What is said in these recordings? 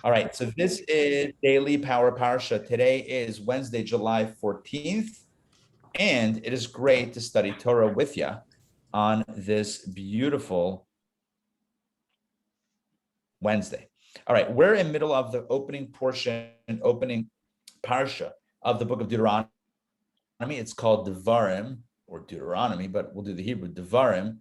All right, so this is Daily Power Parsha. Today is Wednesday, July 14th, and it is great to study Torah with you on this beautiful Wednesday. All right, we're in the middle of the opening portion, opening Parsha of the book of Deuteronomy. It's called Devarim, or Deuteronomy, but we'll do the Hebrew, Devarim.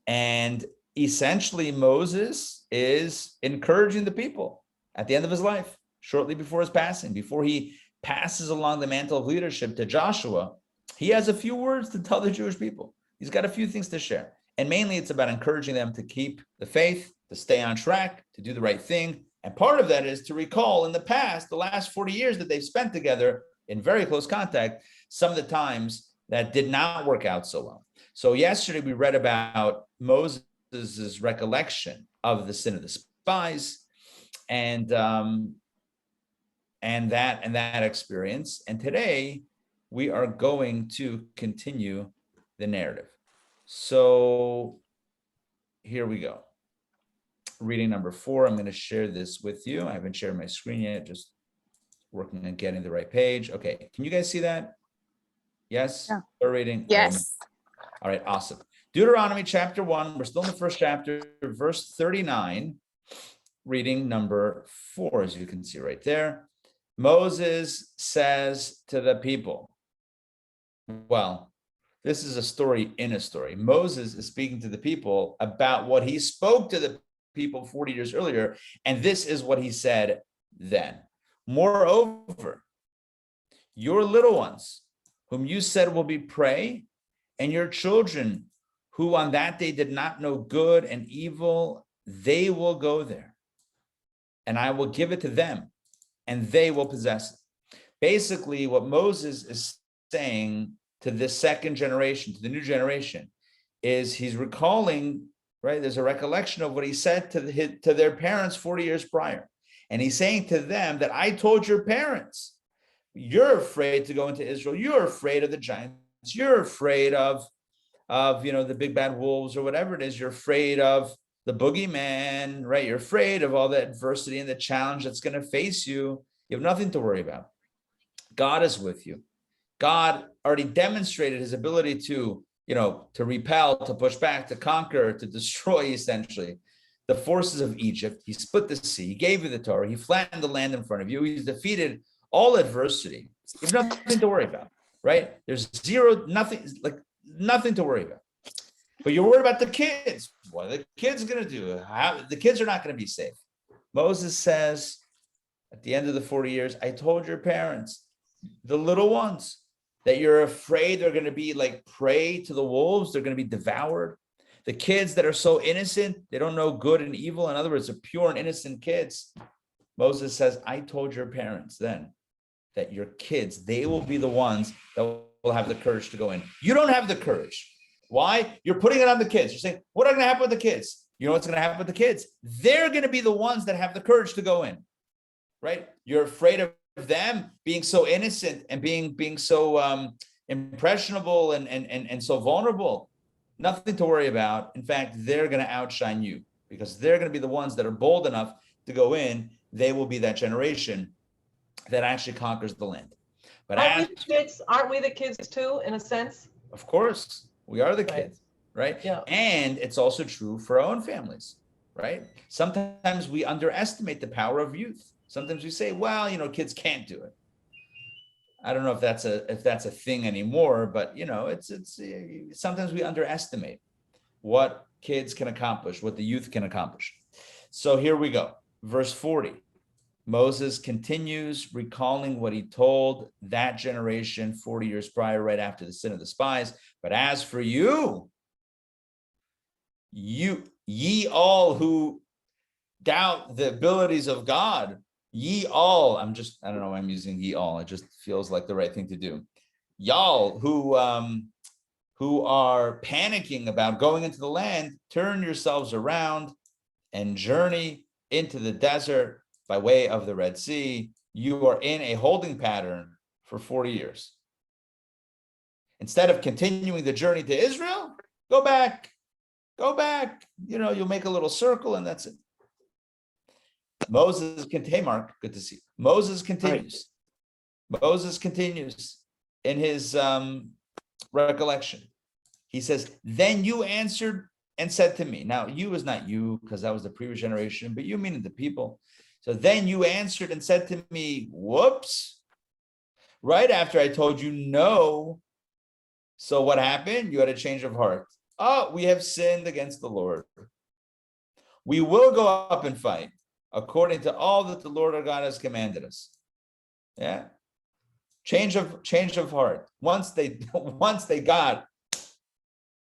And essentially, Moses is encouraging the people at the end of his life, shortly before his passing, before he passes along the mantle of leadership to Joshua. He has a few words to tell the Jewish people. He's got a few things to share. And mainly it's about encouraging them to keep the faith, to stay on track, to do the right thing. And part of that is to recall in the past, the last 40 years that they've spent together in very close contact, some of the times that did not work out so well. So yesterday we read about Moses' recollection of the sin of the spies and that experience. And today we are going to continue the narrative. So here we go. Reading number 4. I'm going to share this with you. I haven't shared my screen yet, just working on getting the right page. Okay, can you guys see that? Yes? Yeah. We're reading? Yes. All right, awesome. Deuteronomy chapter 1, we're still in the first chapter, verse 39, reading number 4, as you can see right there. Moses says to the people, well, this is a story in a story. Moses is speaking to the people about what he spoke to the people 40 years earlier, and this is what he said then. Moreover, your little ones, whom you said will be prey, and your children, who on that day did not know good and evil, they will go there, and I will give it to them, and they will possess it. Basically, what Moses is saying to this second generation, to the new generation, is he's recalling, right? There's a recollection of what he said to their parents 40 years prior. And he's saying to them that I told your parents, you're afraid to go into Israel. You're afraid of the giants. You're afraid of the big bad wolves or whatever it is. You're afraid of the boogeyman, right? You're afraid of all the adversity and the challenge that's going to face you. You have nothing to worry about. God is with you. God already demonstrated his ability to repel, to push back, to conquer, to destroy, essentially, the forces of Egypt. He split the sea. He gave you the Torah. He flattened the land in front of you. He's defeated all adversity. You have nothing to worry about, right? There's nothing to worry about. But you're worried about the kids. What are the kids going to do? The kids are not going to be safe. Moses says, at the end of the 40 years, I told your parents, the little ones, that you're afraid they're going to be like prey to the wolves. They're going to be devoured. The kids that are so innocent, they don't know good and evil. In other words, they're pure and innocent kids. Moses says, I told your parents then that your kids, they will be the ones that will have the courage to go in. You don't have the courage. Why? You're putting it on the kids. You're saying, what's going to happen with the kids? You know what's going to happen with the kids? They're going to be the ones that have the courage to go in, right? You're afraid of them being so innocent and being so impressionable and so vulnerable. Nothing to worry about. In fact, they're going to outshine you because they're going to be the ones that are bold enough to go in. They will be that generation that actually conquers the land. But aren't we the kids too, in a sense? Of course, we are the kids, right? Yeah. And it's also true for our own families, right? Sometimes we underestimate the power of youth. Sometimes we say, well, kids can't do it. I don't know if that's a thing anymore, but it's sometimes we underestimate what kids can accomplish, what the youth can accomplish. So here we go. Verse 40. Moses continues recalling what he told that generation 40 years prior, right after the sin of the spies. But as for you, ye all who doubt the abilities of God, ye all, I don't know why I'm using ye all. It just feels like the right thing to do. Y'all who are panicking about going into the land, turn yourselves around and journey into the desert by way of the Red Sea. You are in a holding pattern for 40 years. Instead of continuing the journey to Israel, go back. You'll make a little circle and that's it. Moses hey Mark, good to see you. Moses continues. Moses continues in his recollection. He says, then you answered and said to me. Now, you is not you, because that was the previous generation, but you meaning the people. So then you answered and said to me, whoops, right after I told you no. So what happened? You had a change of heart. Oh, we have sinned against the Lord. We will go up and fight according to all that the Lord our God has commanded us. Yeah. Change of heart. Once they got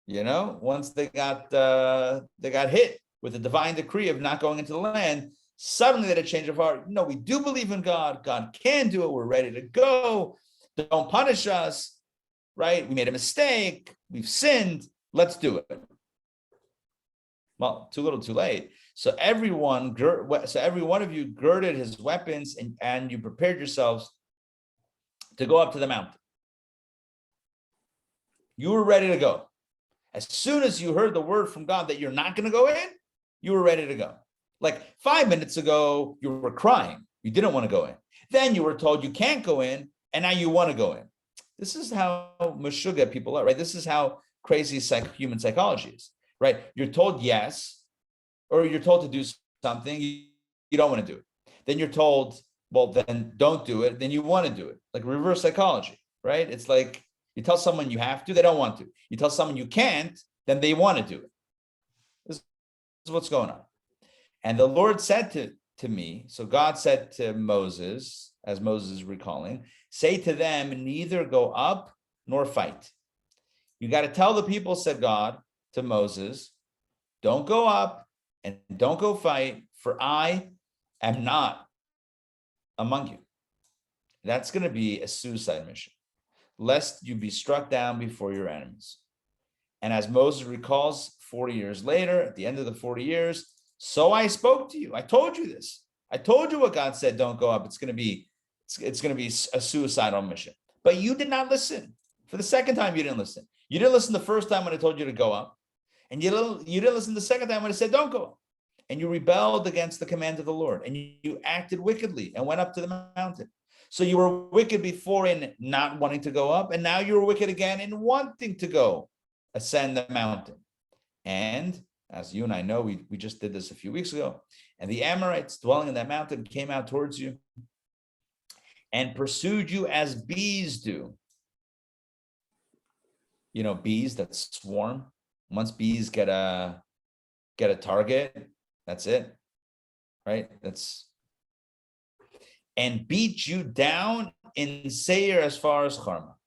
hit with the divine decree of not going into the land, suddenly they had a change of heart. No, we do believe in God. God can do it. We're ready to go. Don't punish us, right? We made a mistake. We've sinned. Let's do it. Well, too little, too late. So every one of you girded his weapons and you prepared yourselves to go up to the mountain. You were ready to go. As soon as you heard the word from God that you're not going to go in, you were ready to go. Like 5 minutes ago, you were crying. You didn't want to go in. Then you were told you can't go in, and now you want to go in. This is how meshuggah people are, right? This is how crazy human psychology is, right? You're told yes, or you're told to do something, you don't want to do it. Then you're told, well, then don't do it. Then you want to do it. Like reverse psychology, right? It's like you tell someone you have to, they don't want to. You tell someone you can't, then they want to do it. This is what's going on. And the Lord said to me, so God said to Moses, as Moses is recalling, say to them, neither go up nor fight. You got to tell the people, said God to Moses, don't go up and don't go fight, for I am not among you. That's going to be a suicide mission, lest you be struck down before your enemies. And as Moses recalls 40 years later, at the end of the 40 years, so I spoke to you. I told you this. I told you what God said, don't go up. It's going to be a suicidal mission. But you did not listen. For the second time, you didn't listen. You didn't listen the first time when I told you to go up. And you didn't listen the second time when I said, don't go up. And you rebelled against the command of the Lord. And you acted wickedly and went up to the mountain. So you were wicked before in not wanting to go up. And now you're wicked again in wanting to go ascend the mountain. And as you and I know, we just did this a few weeks ago. And the Amorites dwelling in that mountain came out towards you and pursued you as bees do. You know, bees that swarm. Once bees get a target, that's it, right? And beat you down in Seir as far as Carmel.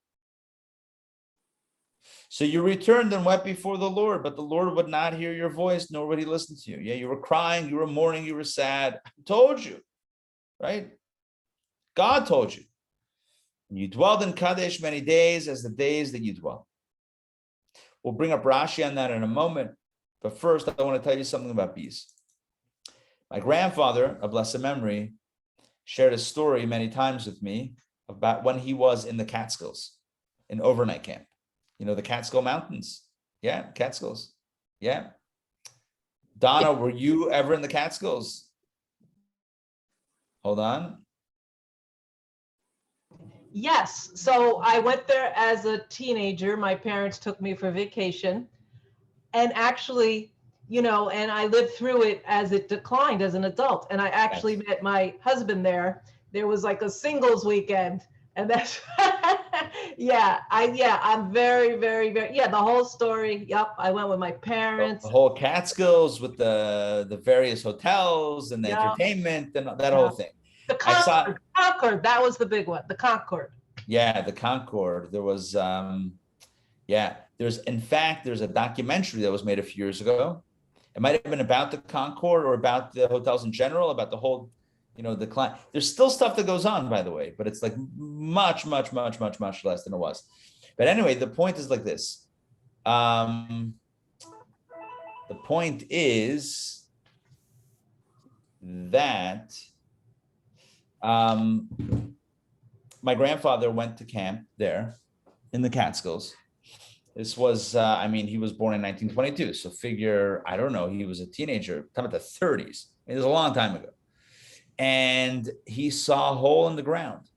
So you returned and wept before the Lord, but the Lord would not hear your voice, nor would he listen to you. Yeah, you were crying, you were mourning, you were sad. I told you, right? God told you. And you dwelled in Kadesh many days as the days that you dwell. We'll bring up Rashi on that in a moment. But first, I want to tell you something about bees. My grandfather, of blessed memory, shared a story many times with me about when he was in the Catskills, in overnight camp. You know, the Catskill Mountains. Yeah, Catskills. Yeah. Donna, were you ever in the Catskills? Hold on. Yes. So I went there as a teenager. My parents took me for vacation. And actually, you know, and I lived through it as it declined as an adult. And I actually met my husband there. There was like a singles weekend. And that's, I'm very, very, very, the whole story. Yep. I went with my parents. The whole Catskills with the various hotels and the entertainment and that whole thing. The Concord, that was the big one, the Concord. Yeah, the Concord. There was, there's a documentary that was made a few years ago. It might have been about the Concord or about the hotels in general, about the whole, the client. There's still stuff that goes on, by the way, but it's like much, much, much, much, much less than it was. But anyway, the point is like this. The point is that my grandfather went to camp there in the Catskills. This was, he was born in 1922. So figure, I don't know, he was a teenager, talking about the 30s. It was a long time ago. and he saw a hole in the ground,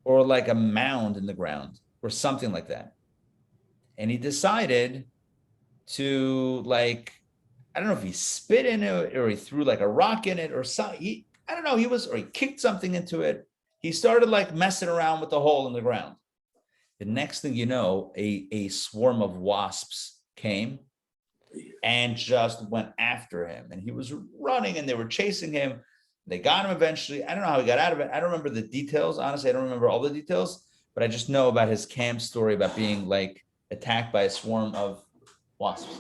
or like a mound in the ground, or something like that. And he decided to, like, I don't know if he spit in it or he threw like a rock in it or something. I don't know. Or he kicked something into it. He started like messing around with the hole in the ground. The next thing you know, a swarm of wasps came and just went after him. And he was running and they were chasing him. They got him eventually. I don't know how he got out of it. I don't remember the details. Honestly, I don't remember all the details, but I just know about his camp story about being like attacked by a swarm of wasps.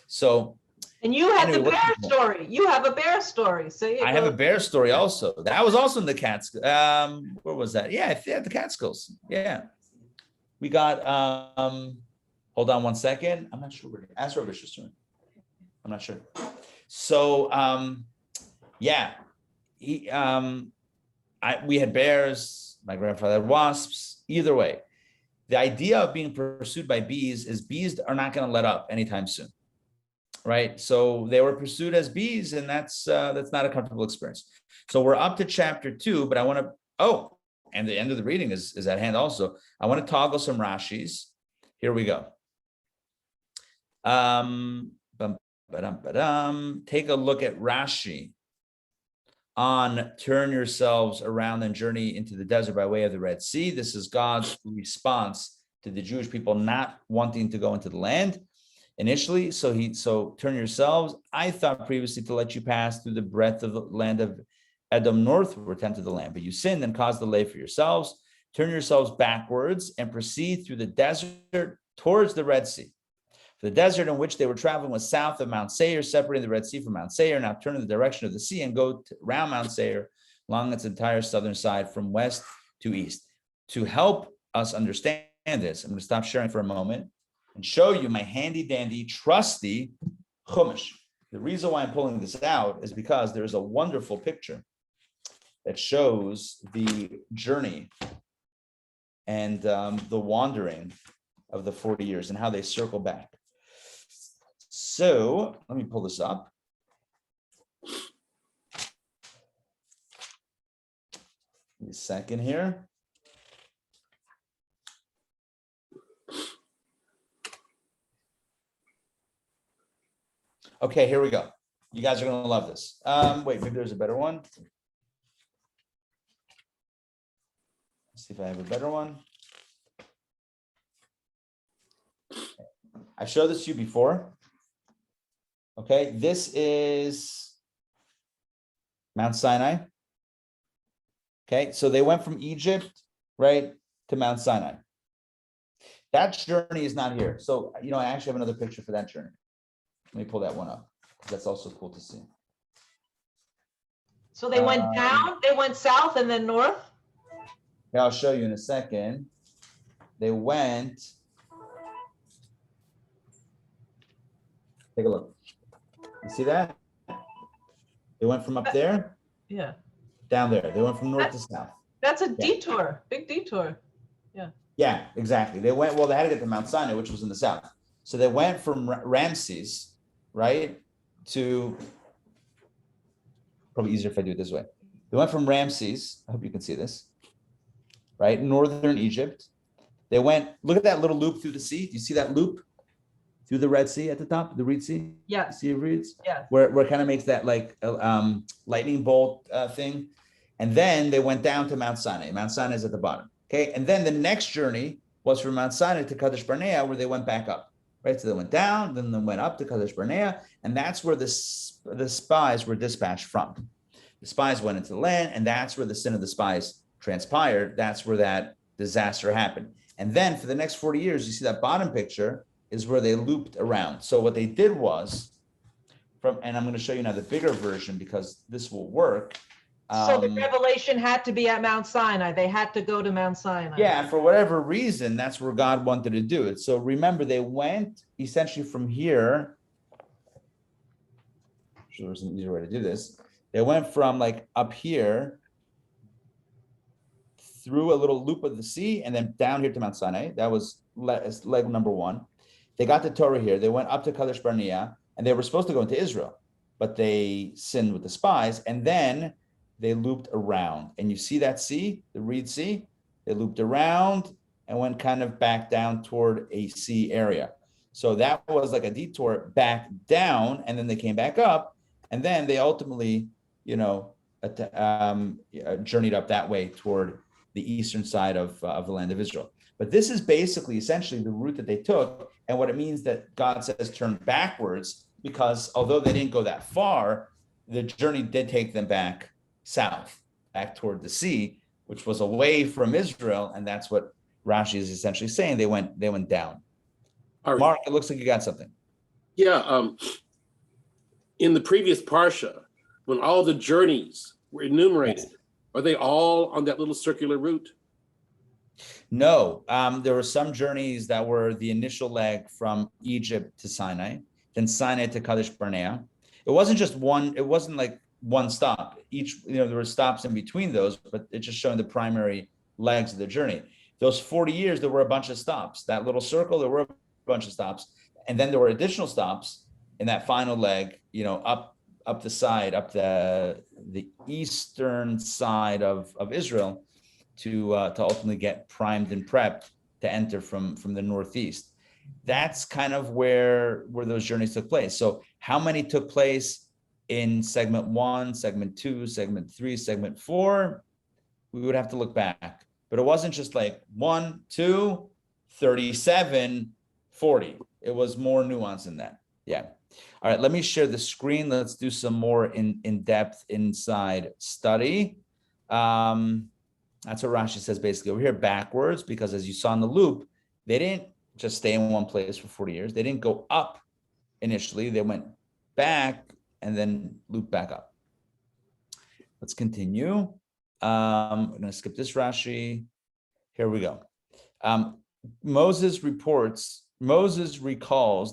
So, and you have the bear story. You have a bear story. So I have a bear story also. That was also in the Catskills. Where was that? Yeah, the Catskills. Yeah. We got, hold on one second. I'm not sure. Ask Rabbi Schuster. I'm not sure. So, yeah. We had bears. My grandfather had wasps. Either way, the idea of being pursued by bees is bees are not going to let up anytime soon. Right. So they were pursued as bees, and that's not a comfortable experience. So we're up to chapter 2, but I want to, and the end of the reading is at hand also. I want to toggle some Rashis. Here we go. Take a look at Rashi on turn yourselves around and journey into the desert by way of the Red Sea. This is God's response to the Jewish people not wanting to go into the land initially. So turn yourselves. I thought previously to let you pass through the breadth of the land of Edom northward, tempted the land, but you sinned and caused delay for yourselves. Turn yourselves backwards and proceed through the desert towards the Red Sea. For the desert in which they were traveling was south of Mount Seir, separating the Red Sea from Mount Seir. Now turn in the direction of the sea and go around Mount Seir along its entire southern side from west to east. To help us understand this, I'm going to stop sharing for a moment and show you my handy dandy, trusty Chumash. The reason why I'm pulling this out is because there's a wonderful picture that shows the journey and the wandering of the 40 years and how they circle back. So let me pull this up. Give me a second here. Okay, here we go. You guys are going to love this. Wait, maybe there's a better one. Let's see if I have a better one. I've showed this to you before. Okay, this is Mount Sinai. Okay, so they went from Egypt, right, to Mount Sinai. That journey is not here. So, I actually have another picture for that journey. Let me pull that one up. That's also cool to see. So they went down, they went south and then north? Yeah, I'll show you in a second. They went, take a look. You see that? They went from up there, down there. They went from north to south. That's a detour, big detour. Yeah, exactly. They had to get to Mount Sinai, which was in the south. So they went from Ramses, right, to, probably easier if I do it this way. They went from Ramses, I hope you can see this, right, northern Egypt. They went, look at that little loop through the sea. Do you see that loop through the Red Sea at the top, the Reed Sea? Yeah. Sea of Reeds? Yeah. Where it kind of makes that like lightning bolt thing. And then they went down to Mount Sinai. Mount Sinai is at the bottom. Okay. And then the next journey was from Mount Sinai to Kadesh Barnea, where they went back up. Right, so they went down, then they went up to Kadesh Barnea, and that's where the spies were dispatched from. The spies went into the land, and that's where the sin of the spies transpired. That's where that disaster happened. And then for the next 40 years, you see that bottom picture is where they looped around. So what they did was, and I'm going to show you now the bigger version because this will work. So the revelation had to be at Mount Sinai. They had to go to Mount Sinai. Yeah, for whatever reason, that's where God wanted to do it. So remember, they went essentially from here. I'm sure there's an easier way to do this. They went from like up here through a little loop of the sea and then down here to Mount Sinai. That was leg number 1. They got the Torah here. They went up to Kadesh Barnea and they were supposed to go into Israel, but they sinned with the spies. And then they looped around. And you see that sea, the Reed Sea? They looped around and went kind of back down toward a sea area. So that was like a detour back down, and then they came back up, and then they ultimately, journeyed up that way toward the eastern side of the land of Israel. But this is basically, essentially, the route that they took, and what it means that God says turn backwards, because although they didn't go that far, the journey did take them back south, back toward the sea, which was away from Israel, and that's what Rashi is essentially saying. They went down. All right. Mark, it looks like you got something. Yeah. In the previous Parsha, when all the journeys were enumerated, are they all on that little circular route? No, there were some journeys that were the initial leg from Egypt to Sinai, then Sinai to Kadesh Barnea. It wasn't just one, it wasn't like one stop. Each, there were stops in between those, but it's just showing the primary legs of the journey. Those 40 years, there were a bunch of stops. That little circle, there were a bunch of stops. And then there were additional stops in that final leg, up the side, up the eastern side of Israel to ultimately get primed and prepped to enter from the northeast. That's kind of where those journeys took place. So how many took place in segment 1, segment 2, segment 3, segment 4? We would have to look back. But it wasn't just like 1, 2, 37, 40. It was more nuance than that. Yeah. All right, let me share the screen. Let's do some more in-depth inside study. That's what Rashi says basically over here backwards, because as you saw in the loop, they didn't just stay in one place for 40 years. They didn't go up initially. They went back and then loop back up. Let's continue. I'm going to skip this Rashi. Here we go. Moses recalls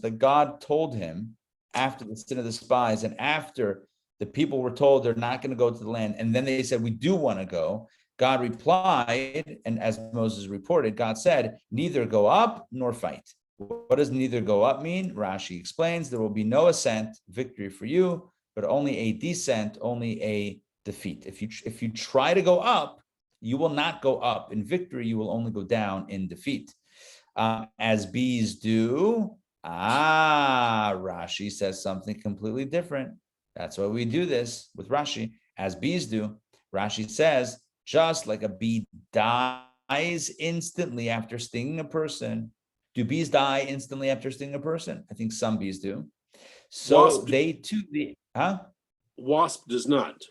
that God told him after the sin of the spies and after the people were told they're not going to go to the land, and then they said, we do want to go. God replied, and as Moses reported, God said, neither go up nor fight. What does neither go up mean? Rashi explains, there will be no ascent, victory for you, but only a descent, only a defeat. If you try to go up, you will not go up in victory, you will only go down in defeat. As bees do, Rashi says something completely different. That's why we do this with Rashi, as bees do. Rashi says, just like a bee dies instantly after stinging a person. Do bees die instantly after stinging a person? I think some bees do. So Wasp, they too, Wasp does not.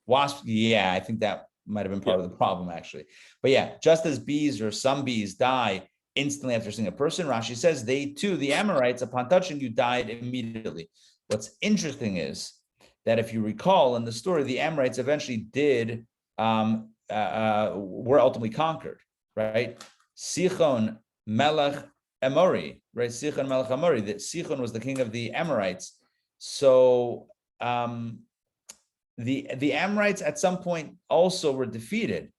Wasp, yeah, I think that might have been part of the problem actually. But yeah, just as bees or some bees die instantly after stinging a person, Rashi says they too, the Amorites, upon touching you, died immediately. What's interesting is that if you recall in the story, the Amorites eventually did were ultimately conquered, right? Sichon Melech Amori, right? Sichon Melech Amori. That Sichon was the king of the Amorites. So the Amorites at some point also were defeated,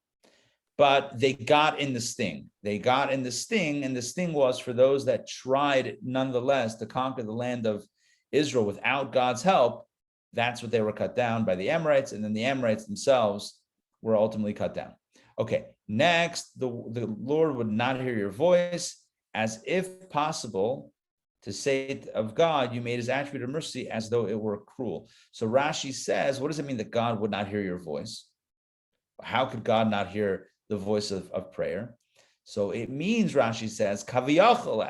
but they got in the sting. They got in the sting, and the sting was for those that tried nonetheless to conquer the land of Israel without God's help. That's what they were cut down by the Amorites, and then the Amorites themselves were ultimately cut down. Okay, next, the Lord would not hear your voice, as if possible to say of God, you made his attribute of mercy as though it were cruel. So Rashi says, what does it mean that God would not hear your voice? How could God not hear the voice of prayer? So it means, Rashi says, kaviyachol,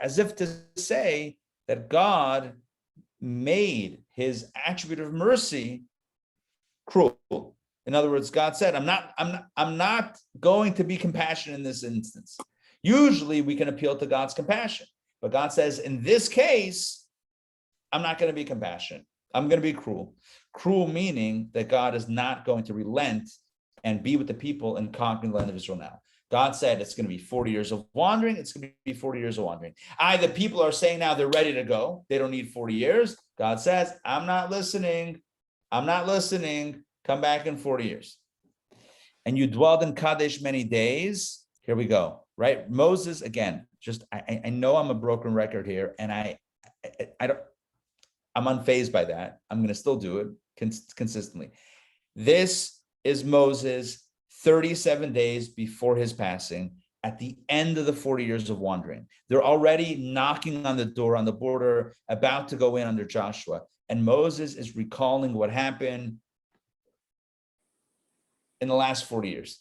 as if to say that God made his attribute of mercy cruel. In other words, God said, I'm not going to be compassionate in this instance. Usually we can appeal to God's compassion, but God says, in this case, I'm not going to be compassionate. I'm going to be cruel. Cruel meaning that God is not going to relent and be with the people and conquering the land of Israel now. God said it's going to be 40 years of wandering. It's going to be 40 years of wandering. The people are saying now they're ready to go. They don't need 40 years. God says, I'm not listening. I'm not listening. Come back in 40 years. And you dwelled in Kadesh many days. Here we go, right? Moses, again, I know I'm a broken record here, and I'm unfazed by that. I'm going to still do it consistently. This is Moses 37 days before his passing, at the end of the 40 years of wandering. They're already knocking on the door on the border, about to go in under Joshua. And Moses is recalling what happened in the last 40 years.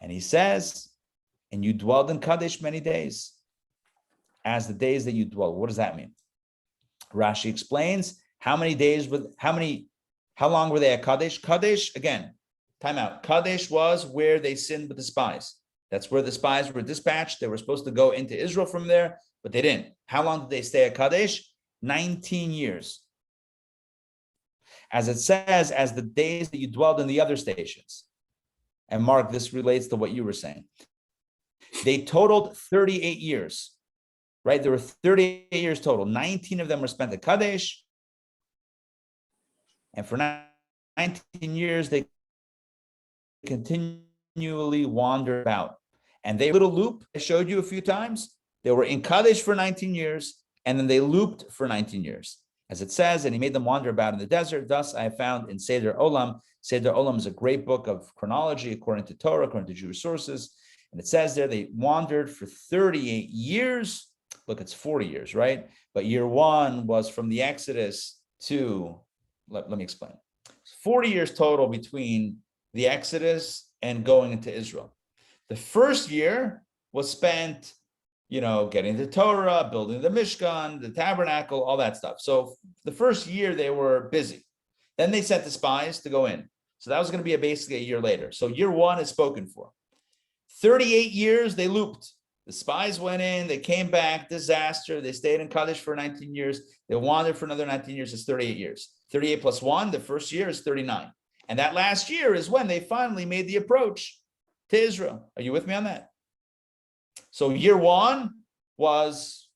And he says, and you dwelled in Kadesh many days, as the days that you dwell. What does that mean? Rashi explains, how long were they at Kadesh? Kadesh, again, time out. Kadesh was where they sinned with the spies. That's where the spies were dispatched. They were supposed to go into Israel from there, but they didn't. How long did they stay at Kadesh? 19 years. As it says, as the days that you dwelled in the other stations. And Mark, this relates to what you were saying. They totaled 38 years, right? There were 38 years total. 19 of them were spent at Kadesh. And for 19 years, they continually wandered about. And they little loop, I showed you a few times. They were in Kadesh for 19 years, and then they looped for 19 years. As it says, and he made them wander about in the desert. Thus I have found in Seder Olam. Seder Olam is a great book of chronology according to Torah, according to Jewish sources. And it says there they wandered for 38 years. Look, it's 40 years, right? But year one was from the Exodus to, let me explain. 40 years total between the Exodus and going into Israel. The first year was spent, getting the Torah, building the Mishkan, the tabernacle, all that stuff. So the first year they were busy. Then they sent the spies to go in. So that was going to be basically a year later. So year one is spoken for. 38 years, they looped. The spies went in, they came back, disaster. They stayed in Kadesh for 19 years. They wandered for another 19 years. It's 38 years. 38 plus 1, the first year is 39. And that last year is when they finally made the approach to Israel. Are you with me on that? So year one was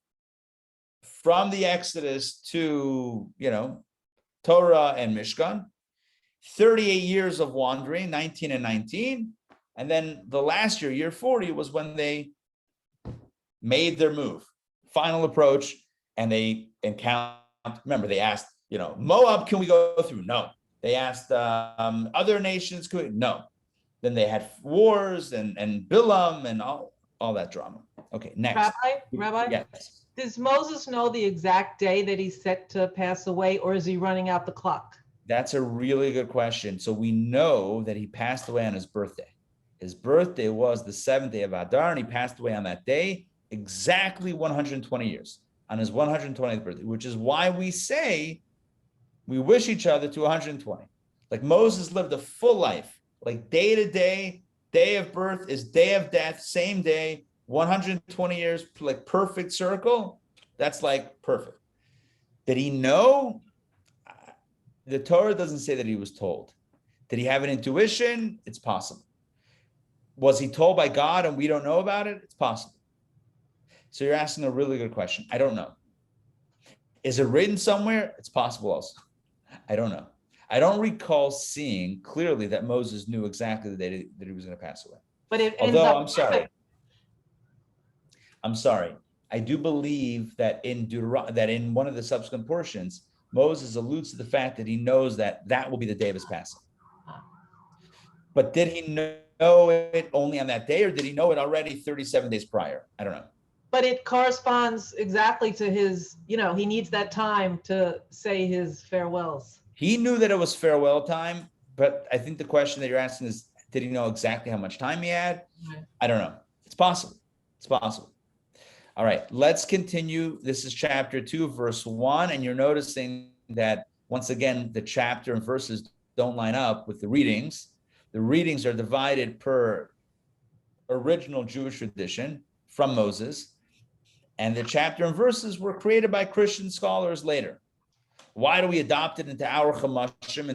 from the Exodus to, Torah and Mishkan. 38 years of wandering, 19 and 19. And then the last year, year 40, was when they made their move, final approach, and they encountered, remember, they asked, Moab, can we go through? No. They asked other nations, could we? No. Then they had wars and Bilam and all that drama. Okay, next. Rabbi? Yes. Does Moses know the exact day that he's set to pass away, or is he running out the clock? That's a really good question. So we know that he passed away on his birthday. His birthday was the 7th day of Adar, and he passed away on that day, exactly 120 years, on his 120th birthday, which is why we say we wish each other to 120. Like Moses lived a full life, like day to day, day of birth is day of death, same day, 120 years, like perfect circle. That's like perfect. Did he know? The Torah doesn't say that he was told. Did he have an intuition? It's possible. Was he told by God and we don't know about it? It's possible. So you're asking a really good question. I don't know. Is it written somewhere? It's possible also. I don't know. I don't recall seeing clearly that Moses knew exactly the day that he was going to pass away. But it Although, ends up I'm sorry. I do believe that in one of the subsequent portions, Moses alludes to the fact that he knows that will be the day of his passing. But did he know it only on that day, or did he know it already 37 days prior? I don't know. But it corresponds exactly to his, he needs that time to say his farewells. He knew that it was farewell time, but I think the question that you're asking is, did he know exactly how much time he had? Right. I don't know. It's possible. It's possible. All right, let's continue. This is chapter 2, verse 1, and you're noticing that, once again, the chapter and verses don't line up with the readings. The readings are divided per original Jewish tradition from Moses, and the chapter and verses were created by Christian scholars later. Why do we adopt it into our chamashim,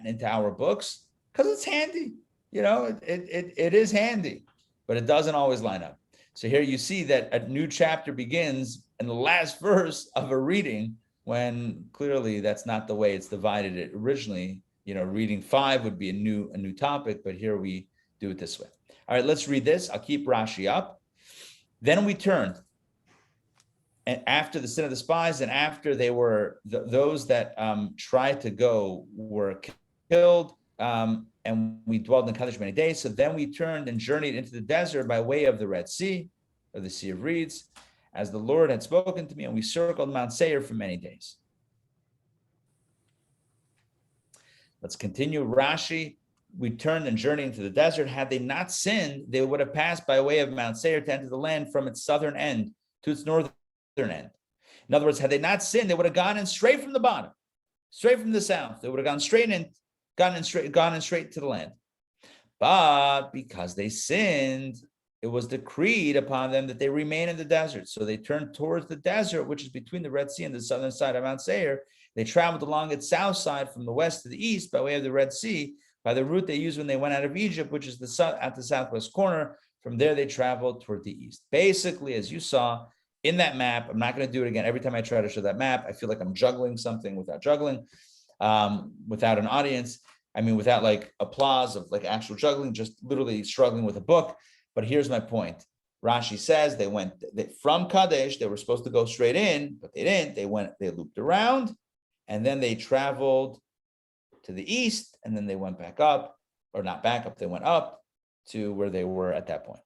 into our books? Because it's handy. It is handy, but it doesn't always line up. So here you see that a new chapter begins in the last verse of a reading, when clearly that's not the way it's divided it originally. Reading 5 would be a new topic, but here we do it this way. All right, let's read this. I'll keep Rashi up. Then we turned, and after the sin of the spies, and after they were those that tried to go were killed, and we dwelled in Kadesh many days. So then we turned and journeyed into the desert by way of the Red Sea, or the Sea of Reeds, as the Lord had spoken to me, and we circled Mount Seir for many days. Let's continue. Rashi, we turned and journeyed into the desert. Had they not sinned, they would have passed by way of Mount Seir to enter the land from its southern end to its northern end. In other words, had they not sinned, they would have gone in straight from the bottom, straight from the south. They would have gone straight in, gone in straight to the land. But because they sinned, it was decreed upon them that they remain in the desert. So they turned towards the desert, which is between the Red Sea and the southern side of Mount Seir. They traveled along its south side from the west to the east by way of the Red Sea, by the route they used when they went out of Egypt, which is at the southwest corner. From there, they traveled toward the east. Basically, as you saw in that map, I'm not going to do it again. Every time I try to show that map, I feel like I'm juggling something without juggling, without an audience. I mean, without like applause of like actual juggling, just literally struggling with a book. But here's my point. Rashi says from Kadesh, they were supposed to go straight in, but they didn't. They looped around, and then they traveled to the east, and then they went back up, or not back up, they went up to where they were at that point.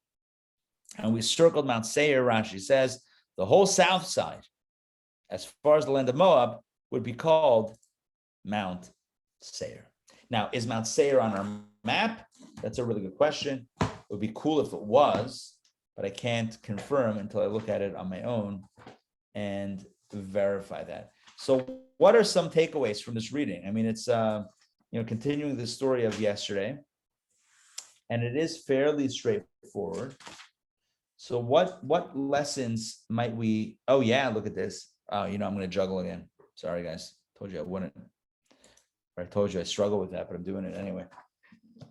And we circled Mount Seir, Rashi says, the whole south side, as far as the land of Moab, would be called Mount Seir. Now, is Mount Seir on our map? That's a really good question. It would be cool if it was, but I can't confirm until I look at it on my own and verify that. So what are some takeaways from this reading? I mean, it's continuing the story of yesterday, and it is fairly straightforward. So what lessons might we, oh yeah, look at this. I'm going to juggle again. Sorry, guys. Told you I wouldn't. Or I told you I struggle with that, but I'm doing it anyway.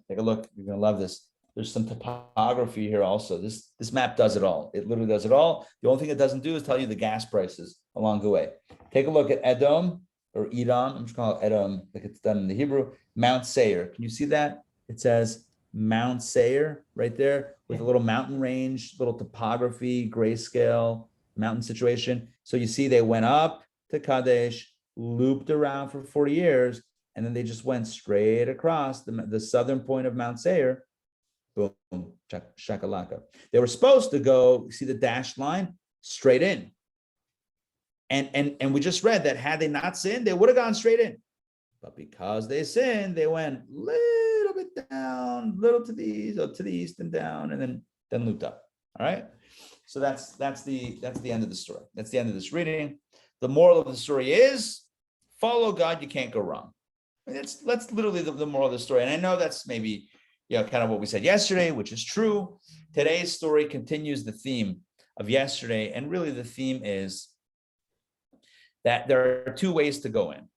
Take a look. You're going to love this. There's some topography here also. This map does it all. It literally does it all. The only thing it doesn't do is tell you the gas prices along the way. Take a look at Edom, or Edom. I'm just calling it Edom, like it's done in the Hebrew. Mount Seir. Can you see that? It says Mount Seir right there with a little mountain range, little topography, grayscale, mountain situation. So you see they went up to Kadesh, looped around for 40 years, and then they just went straight across the southern point of Mount Seir. Boom, shakalaka. They were supposed to go, see the dashed line, straight in. And we just read that had they not sinned, they would have gone straight in. But because they sinned, they went little bit down, little to the east and down, and then looped up. All right. So that's the end of the story. That's the end of this reading. The moral of the story is follow God, you can't go wrong. I mean, that's literally the moral of the story. And I know that's maybe kind of what we said yesterday, which is true. Today's story continues the theme of yesterday. And really the theme is that there are two ways to go in.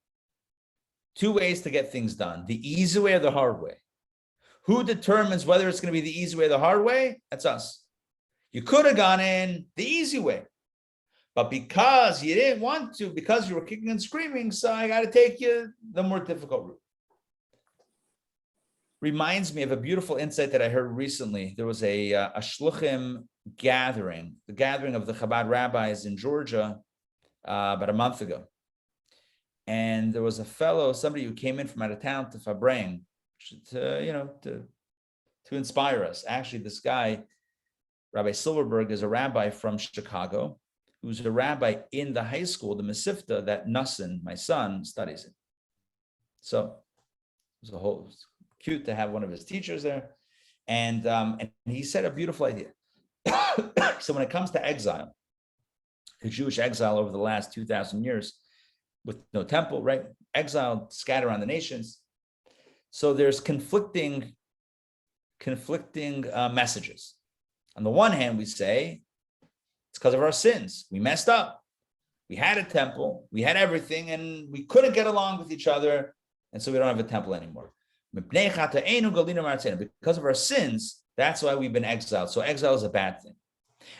Two ways to get things done, the easy way or the hard way. Who determines whether it's going to be the easy way or the hard way? That's us. You could have gone in the easy way, but because you didn't want to, because you were kicking and screaming, so I got to take you the more difficult route. Reminds me of a beautiful insight that I heard recently. There was a shluchim gathering, the gathering of the Chabad rabbis in Georgia about a month ago. And there was somebody who came in from out of town to Fabring to inspire us. Actually, this guy, Rabbi Silverberg, is a rabbi from Chicago, who's a rabbi in the high school, the Mesivta, that Nussin, my son, studies in. So it was cute to have one of his teachers there. And he said a beautiful idea. So when it comes to exile, the Jewish exile over the last 2,000 years, with no temple, right? Exiled, scattered around the nations. So there's conflicting messages. On the one hand, we say, it's because of our sins. We messed up. We had a temple. We had everything, and we couldn't get along with each other, and so we don't have a temple anymore. Because of our sins, that's why we've been exiled. So exile is a bad thing.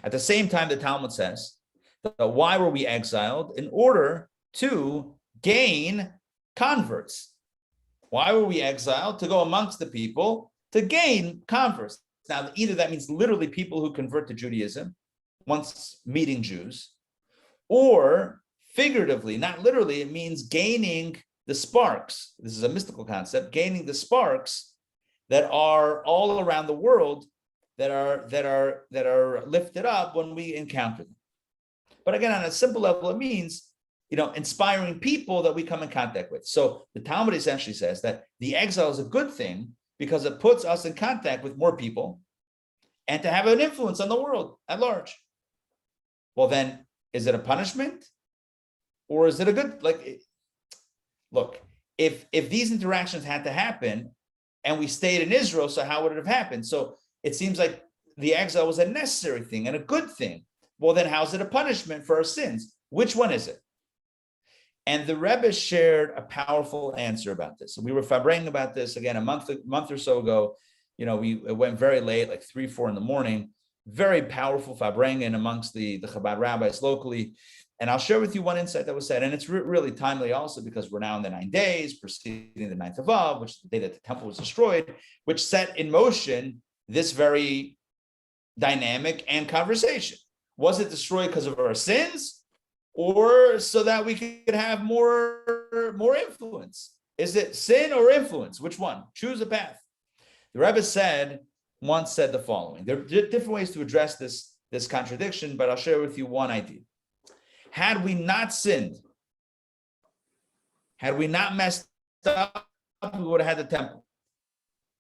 At the same time, the Talmud says that why were we exiled? In order to gain converts. Why were we exiled? To go amongst the people, to gain converts. Now, either that means literally people who convert to Judaism, once meeting Jews, or figuratively, not literally, it means gaining the sparks. This is a mystical concept, gaining the sparks that are all around the world that are lifted up when we encounter them. But again, on a simple level, it means, inspiring people that we come in contact with. So the Talmud essentially says that the exile is a good thing because it puts us in contact with more people and to have an influence on the world at large. Well, then, is it a punishment or is it a good, look, if these interactions had to happen and we stayed in Israel, so how would it have happened? So it seems like the exile was a necessary thing and a good thing. Well, then how's it a punishment for our sins? Which one is it? And the Rebbe shared a powerful answer about this. And we were fabraying about this again a month or so ago. It went very late, like 3, 4 in the morning. Very powerful fabraying amongst the Chabad rabbis locally. And I'll share with you one insight that was said. And it's really timely also because we're now in the 9 days preceding the 9th of Av, which is the day that the temple was destroyed, which set in motion this very dynamic and conversation. Was it destroyed because of our sins? Or so that we could have more influence? Is it sin or influence? Which one? Choose a path. The Rebbe once said the following. There are different ways to address this contradiction, but I'll share with you one idea. Had we not sinned, had we not messed up, we would have had the temple.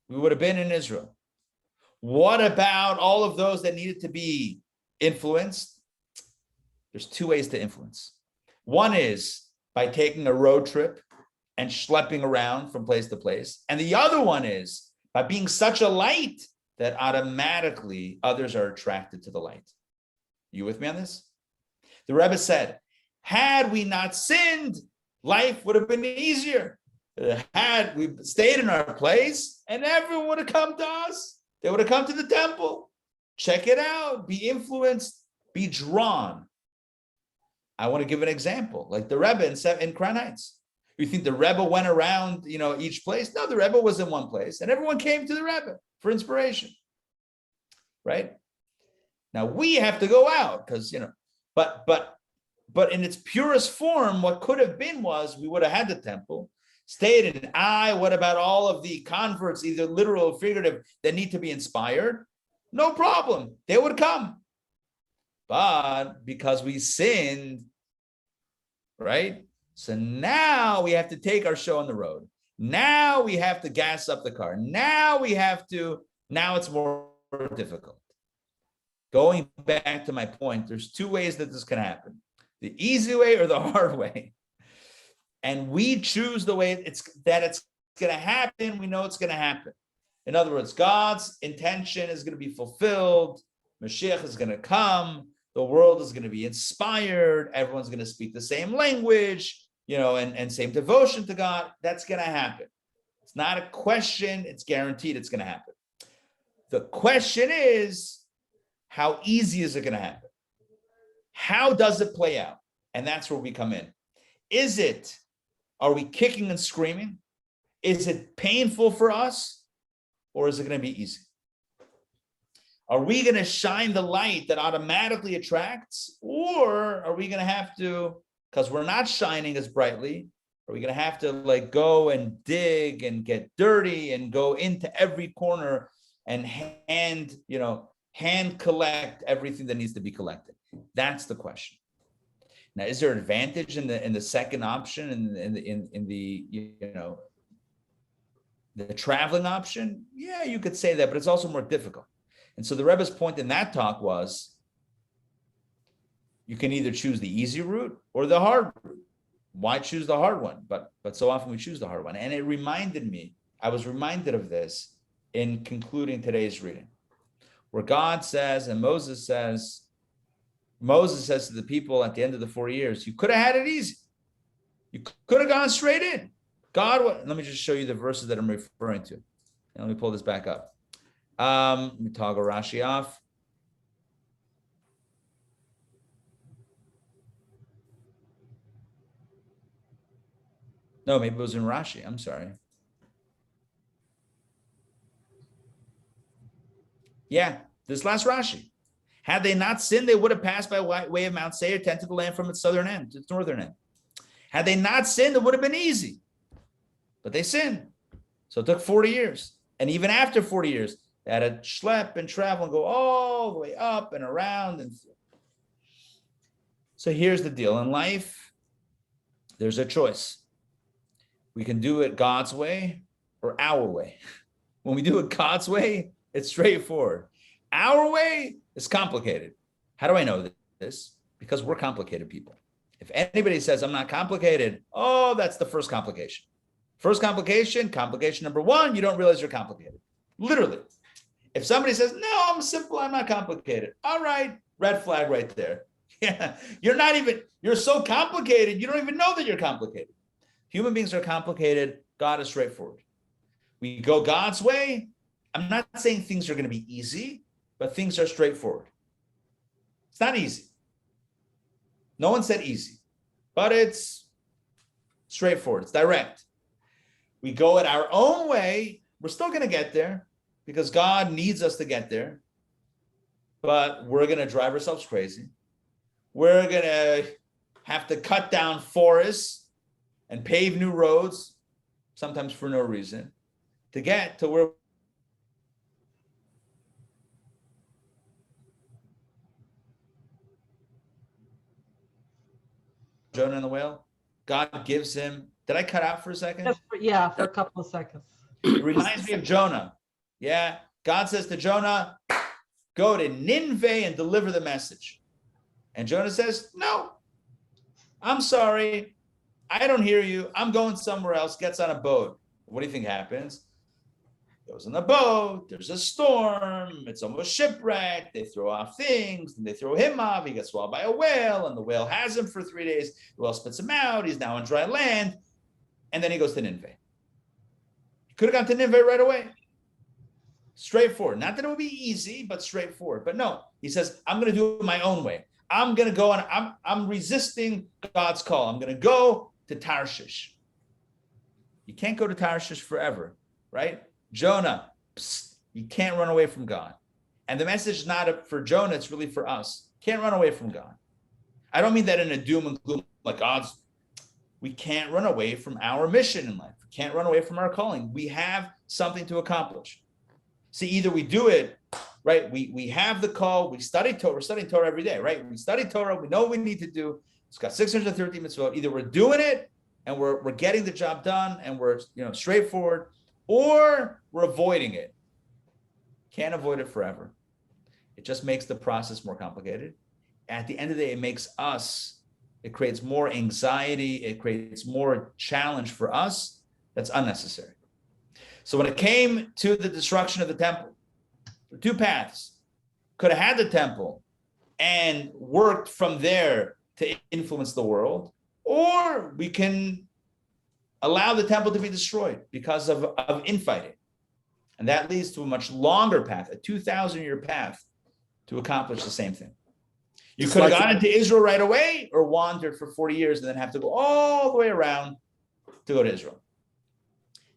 We would have been in Israel. What about all of those that needed to be influenced? There's 2 ways to influence. One is by taking a road trip and schlepping around from place to place. And the other one is by being such a light that automatically others are attracted to the light. You with me on this? The Rebbe said, had we not sinned, life would have been easier. Had we stayed in our place, and everyone would have come to us. They would have come to the temple. Check it out. Be influenced. Be drawn. I want to give an example, like the Rebbe in Crown Heights. You think the Rebbe went around, each place? No, the Rebbe was in one place, and everyone came to the Rebbe for inspiration, right? Now we have to go out because, but in its purest form, what could have been was we would have had the temple, stayed in it. What about all of the converts, either literal or figurative, that need to be inspired? No problem. They would come. But because we sinned, right? So now we have to take our show on the road. Now we have to gas up the car. Now it's more difficult. Going back to my point, there's 2 ways that this can happen. The easy way or the hard way. And we choose the way it's going to happen. We know it's going to happen. In other words, God's intention is going to be fulfilled. Mashiach is going to come. The world is going to be inspired. Everyone's going to speak the same language, and same devotion to God. That's going to happen. It's not a question. It's guaranteed it's going to happen. The question is, how easy is it going to happen? How does it play out? And that's where we come in. Are we kicking and screaming? Is it painful for us? Or is it going to be easy? Are we going to shine the light that automatically attracts? Or are we going to have to, because we're not shining as brightly, are we going to have to go and dig and get dirty and go into every corner and hand collect everything that needs to be collected? That's the question. Now, is there an advantage in the second option, in the traveling option? Yeah, you could say that, but it's also more difficult. And so the Rebbe's point in that talk was, you can either choose the easy route or the hard route. Why choose the hard one? But so often we choose the hard one. And it reminded me, I was reminded of this in concluding today's reading, where God says, and Moses says to the people at the end of the 4 years, you could have had it easy. You could have gone straight in. Let me just show you the verses that I'm referring to. And let me pull this back up. Let me toggle Rashi off. No, maybe it was in Rashi. I'm sorry. Yeah, this last Rashi. Had they not sinned, they would have passed by way of Mount Seir to enter the land from its southern end to its northern end. Had they not sinned, it would have been easy. but they sinned. So it took 40 years. And even after 40 years, they had to schlep and travel and go all the way up and around. And so here's the deal. In life, there's a choice. We can do it God's way or our way. When we do it God's way, it's straightforward. Our way is complicated. How do I know this? Because we're complicated people. If anybody says, I'm not complicated, oh, that's the first complication. First complication number one, you don't realize you're complicated. Literally. If somebody says, no, I'm simple, I'm not complicated. All right, red flag right there. Yeah, you're so complicated, you don't even know that you're complicated. Human beings are complicated. God is straightforward. We go God's way. I'm not saying things are going to be easy, but things are straightforward. It's not easy. No one said easy, but it's straightforward. It's direct. We go it our own way. We're still going to get there because God needs us to get there, but we're going to drive ourselves crazy. We're going to have to cut down forests and pave new roads, sometimes for no reason, to get to where Jonah and the whale, God gives him, did I cut out for a second? Yeah, for a couple of seconds. It reminds me of Jonah. Yeah, God says to Jonah, go to Nineveh and deliver the message. And Jonah says, no, I'm sorry. I don't hear you. I'm going somewhere else, gets on a boat. What do you think happens? Goes on the boat, there's a storm, it's almost shipwrecked, they throw off things, and they throw him off, he gets swallowed by a whale, and the whale has him for 3 days, the whale spits him out, he's now on dry land, and then he goes to Nineveh. He could have gone to Nineveh right away. Straightforward. Not that it would be easy, but straightforward. But no, he says, I'm going to do it my own way. I'm going to go, and I'm resisting God's call. I'm going to go to Tarshish. You can't go to Tarshish forever, right? Jonah, you can't run away from God. And the message is not for Jonah, it's really for us. Can't run away from God. I don't mean that in a doom and gloom, like we can't run away from our mission in life. We can't run away from our calling. We have something to accomplish. See, either we do it, right? We have the call, we study Torah, we're studying Torah every day, right? We study Torah, we know what we need to do. It's got 613 mitzvot. Either we're doing it and we're getting the job done and we're straightforward, or we're avoiding it. Can't avoid it forever. It just makes the process more complicated. At the end of the day, it creates more anxiety, it creates more challenge for us that's unnecessary. So when it came to the destruction of the temple, there were two paths. Could have had the temple and worked from there to influence the world, or we can allow the temple to be destroyed because of infighting. And that leads to a much longer path, a 2,000-year path to accomplish the same thing. You could have gone into Israel right away or wandered for 40 years and then have to go all the way around to go to Israel.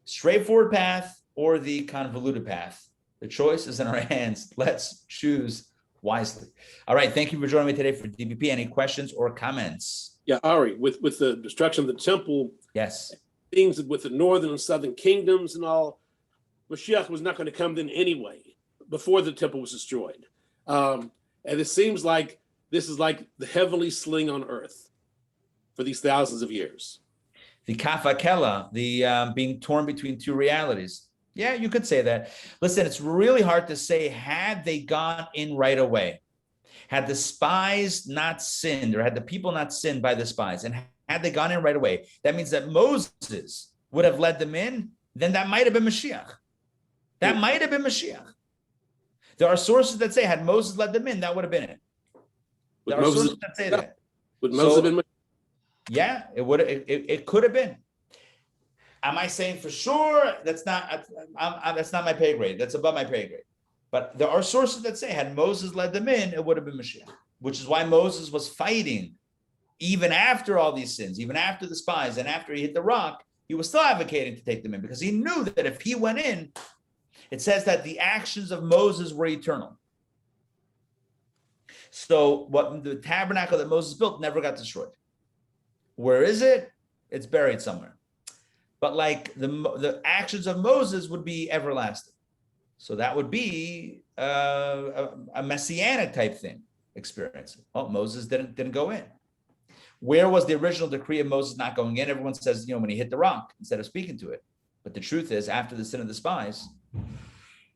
Straightforward path or the convoluted path. The choice is in our hands. Let's choose wisely. All right. Thank you for joining me today for DBP. Any questions or comments? Yeah, Ari, with the destruction of the temple, yes, things with the northern and southern kingdoms and all, Mashiach was not going to come then anyway, before the temple was destroyed. And it seems like this is like the heavenly sling on earth for these thousands of years. The kafakela, the being torn between two realities. Yeah, you could say that. Listen, it's really hard to say, had they gone in right away, had the spies not sinned, or had the people not sinned by the spies, and had they gone in right away, that means that Moses would have led them in, then that might have been Mashiach. That might have been Mashiach. There are sources that say, had Moses led them in, that would have been it. There are sources that say that. Would Moses have been Mashiach? Yeah, it would. It could have been. Am I saying for sure? That's not my pay grade. That's above my pay grade. But there are sources that say, had Moses led them in, it would have been Mashiach. Which is why Moses was fighting, even after all these sins, even after the spies, and after he hit the rock, he was still advocating to take them in, because he knew that if he went in, it says that the actions of Moses were eternal. So what the tabernacle that Moses built never got destroyed. Where is it? It's buried somewhere. but like the actions of Moses would be everlasting. So that would be a messianic type thing experience. Oh, Moses didn't go in. Where was the original decree of Moses not going in? Everyone says, when he hit the rock instead of speaking to it. But the truth is, after the sin of the spies,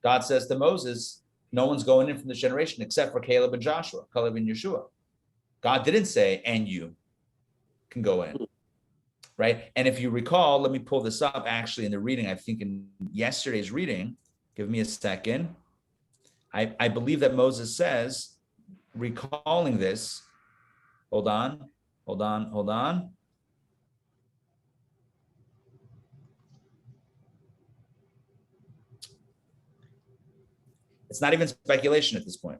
God says to Moses, no one's going in from this generation except for Caleb and Joshua, Caleb and Yeshua. God didn't say, and you can go in, right? And if you recall, let me pull this up actually in the reading, I think in yesterday's reading, give me a second. I believe that Moses says, recalling this, hold on. It's not even speculation at this point.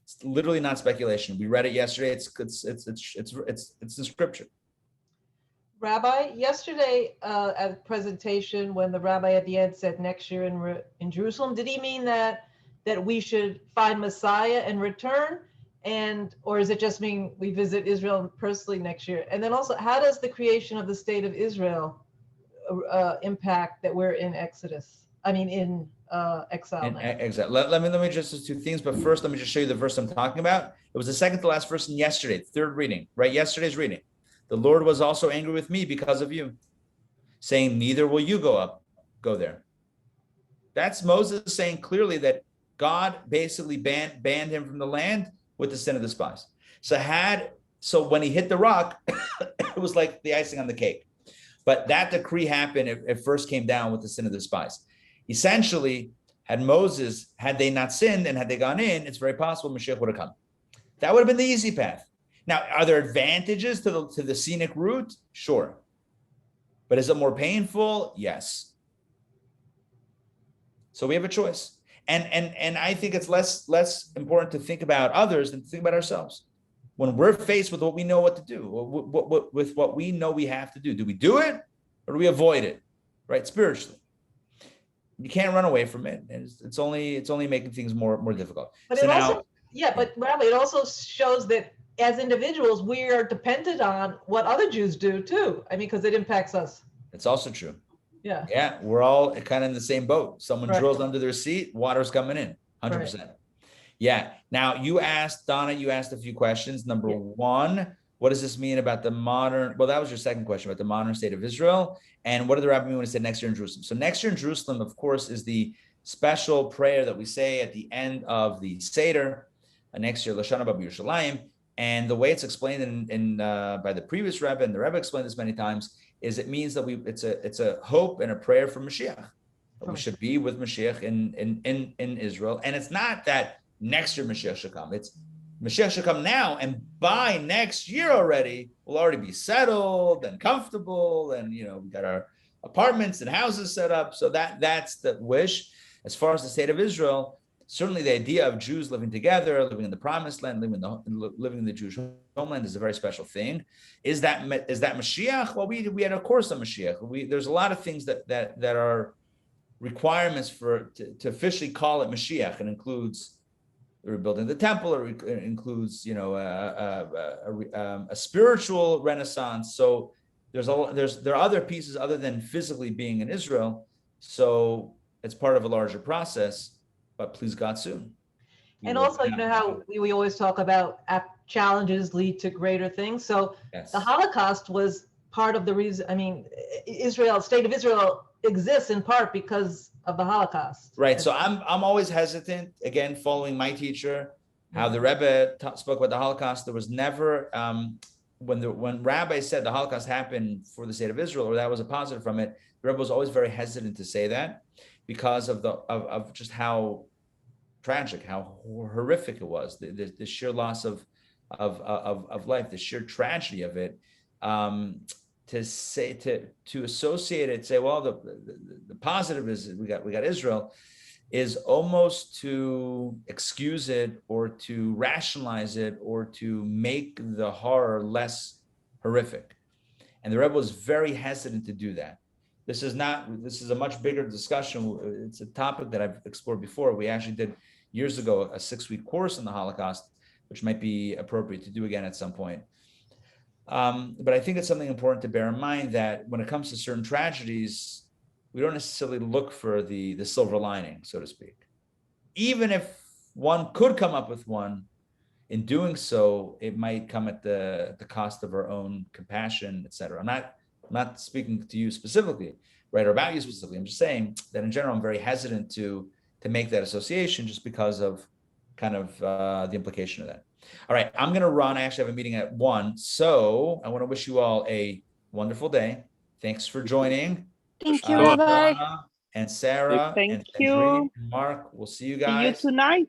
It's literally not speculation. We read it yesterday. It's in scripture. Rabbi, yesterday at the presentation, when the rabbi at the end said next year in Jerusalem, did he mean that we should find Messiah and return, or does it just mean we visit Israel personally next year? And then also, how does the creation of the state of Israel impact that we're in Exodus? I mean, in exile. Exactly. Let me just do two things, but first let me just show you the verse I'm talking about. It was the second to last verse in yesterday, third reading, right? Yesterday's reading. The Lord was also angry with me because of you, saying, neither will you go there. That's Moses saying clearly that God basically banned him from the land with the sin of the spies. So when he hit the rock, it was like the icing on the cake. But that decree happened, it first came down with the sin of the spies. Essentially, had they not sinned and had they gone in, it's very possible Mashiach would have come. That would have been the easy path. Now, are there advantages to the scenic route? Sure. But is it more painful? Yes. So we have a choice. And I think it's less important to think about others than to think about ourselves. When we're faced with what we know what to do, with what we know we have to do we do it or do we avoid it, right? Spiritually. You can't run away from it. And it's only making things more difficult. But but Rabbi, it also shows that as individuals, we are dependent on what other Jews do too. I mean, because it impacts us. It's also true. Yeah. Yeah, we're all kind of in the same boat. Someone drills under their seat, water's coming in, 100%. Right. Yeah. Now, Donna, you asked a few questions. Number one, what does this mean about the modern, well, that was your second question, about the modern state of Israel. And what did the rabbi mean when he said next year in Jerusalem? So next year in Jerusalem, of course, is the special prayer that we say at the end of the Seder, next year, Lashana Bab Yerushalayim. And the way it's explained by the previous Rebbe, and the Rebbe explained this many times, is it means that it's a hope and a prayer for Mashiach. We should be with Mashiach in Israel. And it's not that next year Mashiach should come. It's Mashiach should come now, and by next year already, we'll already be settled and comfortable, and we got our apartments and houses set up. So that's the wish. As far as the state of Israel, certainly the idea of Jews living together, living in the promised land, living in the Jewish homeland is a very special thing. Is that Mashiach? Well, we had a course on Mashiach. There's a lot of things that are requirements to officially call it Mashiach. It includes the rebuilding the temple, or it includes a spiritual renaissance. So there are other pieces other than physically being in Israel. So it's part of a larger process. But please God soon. And also, how we always talk about challenges lead to greater things. So The Holocaust was part of the reason. I mean, state of Israel exists in part because of the Holocaust. Right. So I'm always hesitant, again, following my teacher, how the Rebbe spoke about the Holocaust. There was never, when Rabbi said the Holocaust happened for the state of Israel, or that was a positive from it, the Rebbe was always very hesitant to say that because of just how tragic, how horrific it was, the sheer loss of life, the sheer tragedy of it. To associate it, say, well, the positive is we got Israel, is almost to excuse it or to rationalize it or to make the horror less horrific. And the Rebbe was very hesitant to do that. This is a much bigger discussion. It's a topic that I've explored before. We actually did years ago a 6-week course on the Holocaust, which might be appropriate to do again at some point. But I think it's something important to bear in mind that when it comes to certain tragedies, we don't necessarily look for the silver lining, so to speak. Even if one could come up with one, in doing so, it might come at the cost of our own compassion, etc. I'm not speaking to you specifically, right, or about you specifically. I'm just saying that in general, I'm very hesitant to make that association just because of kind of the implication of that. All right, I'm going to run. I actually have a meeting at 1. So I want to wish you all a wonderful day. Thanks for joining. Thank you, Rabbi. Joanna and Sarah Thank and you. Sandrine and Mark. We'll see you See you guys. tonight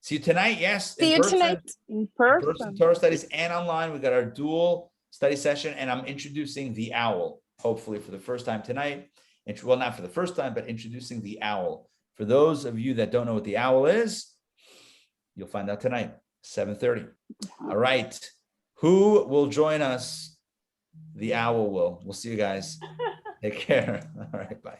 See you tonight. Yes, See in you person. tonight. in person. Torah studies and online. We got our dual study session, and I'm introducing the owl, hopefully for the first time tonight. Well, not for the first time, but introducing the owl. For those of you that don't know what the owl is, you'll find out tonight, 7:30. All right. Who will join us? The owl will. We'll see you guys. Take care. All right. Bye.